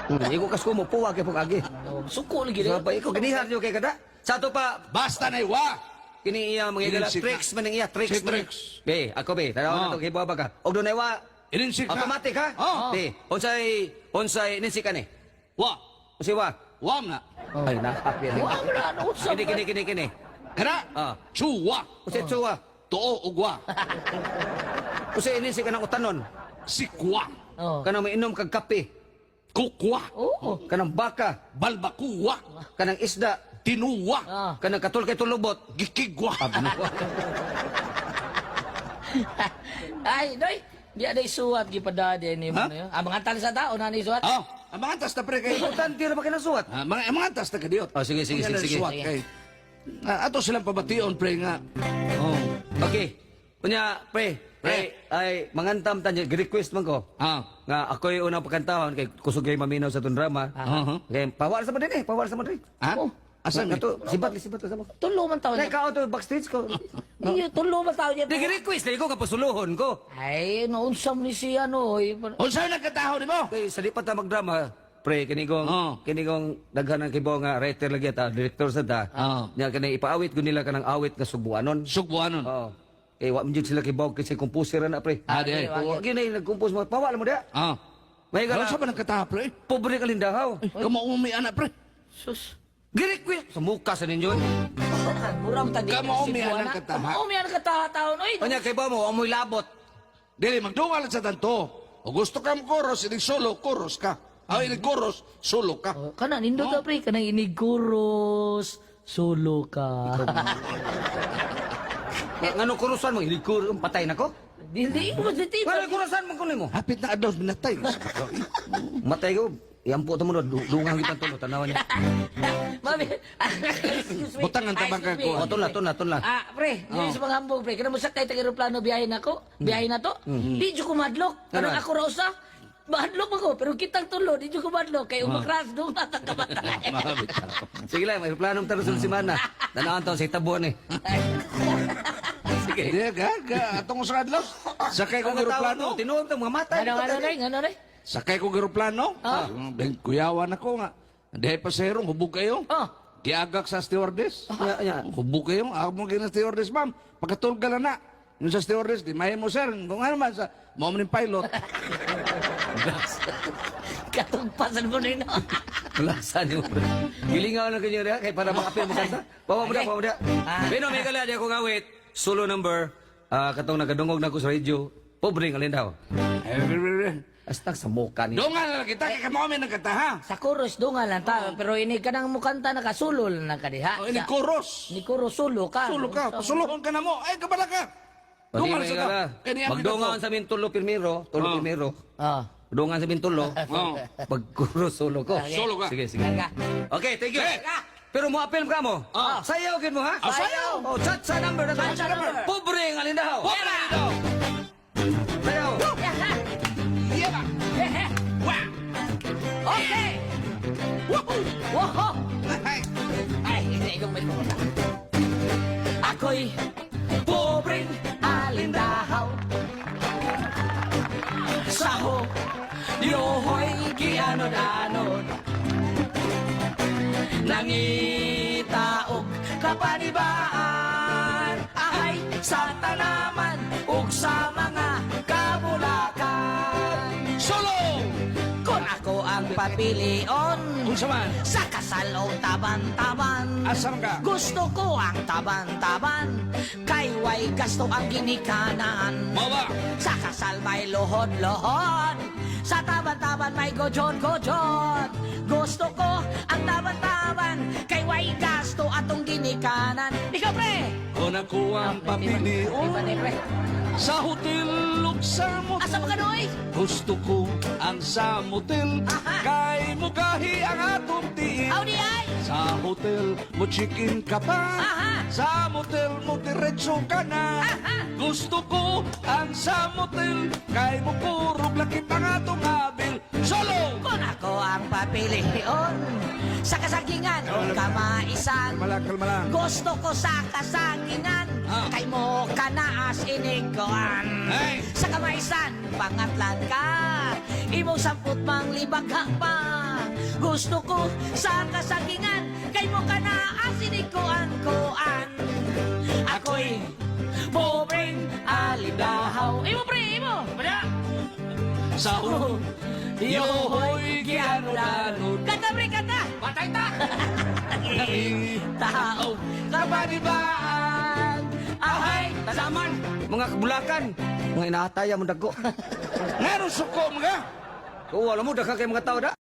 Iko kas ko mo puwa kay pag-agi. Suko lagi So, rin. pa iko ginihar niyo kay kada. Sa to pa Basta na iwa. kini iya mga gala Ininsik tricks man iya tricks. Si tricks. Be, ako be, tanaw na to kay buwa ka. Og dunay wa Ininsik na. automatic ha? Oh. Be, unsay ninsik ka ni? Wa. Unsay wa? Wam na. Ay nakapir. Wa mo na ano sa. Kini. Kana. Ah. Chuwa. Unsay tsuwa? Tuo ugwa. Unsay ninsik ka ng utanon? Sikwa. Oh. Kanang mainom kag kape, Kukwa. Oo. kanang baka, Balbakuwa. kanang isda, Tinuwa. Ah. kanang katul kay tulubot. Gikigwa. Ay, doy. Di ada isuwat gi padade ni mo Ha? na. Ang mga tali sa tao na ni isuwat. Oh, ang mga antas na pre kay. Importante ra ba kinasuwat? Ang mga antas na kadiyot. Oh, sige. Suwat kay. Ato silang pabation pre nga. Oh. Okay. Kunya, pre, ay mangantam tanya, request man ko. Ah. Nga ako'y unang pagkantahon kay kusog kay maminaw sa tun drama. Uh-huh. Kay pawal sa madin pawal sa madin. Ha? Oh. Asan ni? Kato, sibat sa mo. Tulo man tao Nay niya. ka to backstage ko. Iyo, tulo man tao niya. Di request ko kapasuluhon ko. Ay, naunsam ni siya no. Unsa nagkataho nimo? Kay sa di pa ta magdrama, pre kinigong daghanan kay nga writer lagi ta, director sa ta. Nya kanay ipaawit ko nila kanang awit nga subuanon. Sugbuanon. Oo. Eh, wa man sila kay kasi composer na pre. Ah, di ay. Oo, ginay nag-compose mo. Pawal mo dia. Ah. May Ano gana. sa ba nagkataho pre? Pobre kalindahaw. Kamo umi anak pre. Sus. Gi-request sa muka sa ninyo. Muram tadi. Kamu umian ang kataha. Kamu umian ang kataha taon. Oy. Kanya kay ba mo amoy labot. Dili magdungal sa tanto. O gusto ka mo chorus, ini solo chorus ka. Ini chorus, solo ka. Kana nindot ka pre kanang iniguros solo ka. Ngano kurusan mo ilikur patay nako? Dili mo dito. Ngano kurusan mo kuno mo? Hapit na adlaw binatay. Matay ko. Yampo to mo dungang kita tulo tanawan niya. Mami. Excuse me. Butang ang tabang ka ko. O tunla. Ah, pre, dili sa mga hambog, pre. Kana mo sakay tag eroplano biyahe nako. Biyahe na to. Di jud ko madlok. Kanang Ano? ako ra usa. Madlok ako, pero kitang tulo, di jud ko madlok kay umakras dong natang kamatay. Sige lang, may planong taro sa semana. Tanawan to sa tabuan eh. Sige. Di gaga atong sa adlaw. Sakay ko eroplano. Tinuod to mga matay. Ano na? Sakay ko eroplano. Kuyawan ako nga. Dahil paserong hubog kayo. Oh. Giagak sa stewardess. Ya. Hubog kayo. Ako mo kina stewardess, ma'am. Pagkatulga na. Yung sa stewardess, di mahe mo, sir. Kung ano man, sa mo ni pilot. Katungpasan mo rin. Belasan yung gilingaw na kanyo kay para makapil mo kanta. Pawa mo da. Pero may kala di ako ngawit. Solo number. Katong nagadungog na ko sa radio. Pobre nga lindaw. Astag sa muka ni. Doon nga na kita, kaya kamo kami nagkataha. Sa chorus dunga lang ta, pero ini kanang mukanta nakasulol na kadiha. Ini chorus. Ni chorus sulo ka. Sulo ka, pasuluhon ka na mo. Ay, kabala ka. Doon nga na sa ta. Magdungan sa mintulo pirmiro. Tulo pirmiro. Ah. Dungan sa mintulo. Oh. Pagkuro solo ko. Solo ka. Sige. Kaka. Okay, thank you. Eh. Pero mo apel ka mo. Sayaw gid mo ha? Sayaw. Oh, chat sa number na to. Chat sa number. Pobre nga lindaw. Pobre nga lindaw. Sayaw. Iya ba? Okay. Woohoo! Woohoo! Ay, Ay, hindi ko may kumuna. Ako'y pobreng alindahaw. Saho, yohoy gianod-anod. Nangitaog kapanibaan. Ahay, sa tanaman, ug sa mga kabulakan. solo! Kung ako ang papilion Unsa man? sa kasal o taban-taban, Asam ka? gusto ko ang taban-taban, kay way gasto ang ginikanan. Mawa! Sa kasal may lohod-lohod, sa taban-taban may gojod-gojod. Gusto ko ang taban-taban, kay way gasto atong ginikanan. Ikaw, pre! Kung ako ang Iba papilion ni pre. sa hotel ug sa motel. Asa mo ka, Noy? Gusto ko ang sa motel. Aha. Kay mukahi ang atong tiin. Aw di ay! Sa hotel mo chicken ka pa. Aha. Sa motel mo diretso ka na. Aha. Gusto ko ang sa motel. Kay mo purog laki pa nga itong habil. Solo! Kung ako ang papilion sa kasagingan o kamaisan, Kalma lang. gusto ko sa kasagingan, kay mo kanaas iniguan. Hey! Sa kamaisan, pangatlan ka, imong samput mang libag pa. Gusto ko sa kasagingan, kay mo ka na asinikuan-kuan. Ako'y pobreng alidahaw. Imo pre, imo! Bada! Sa yohoy gianod. Kanta pre, kanta! Patay ta! Tao, kabanibaan, ahay, Tanaman, mga kabulakan, mga inaataya mo dago. Nga rin suko mga. Oo, alam mo, daghang kay mga tao da.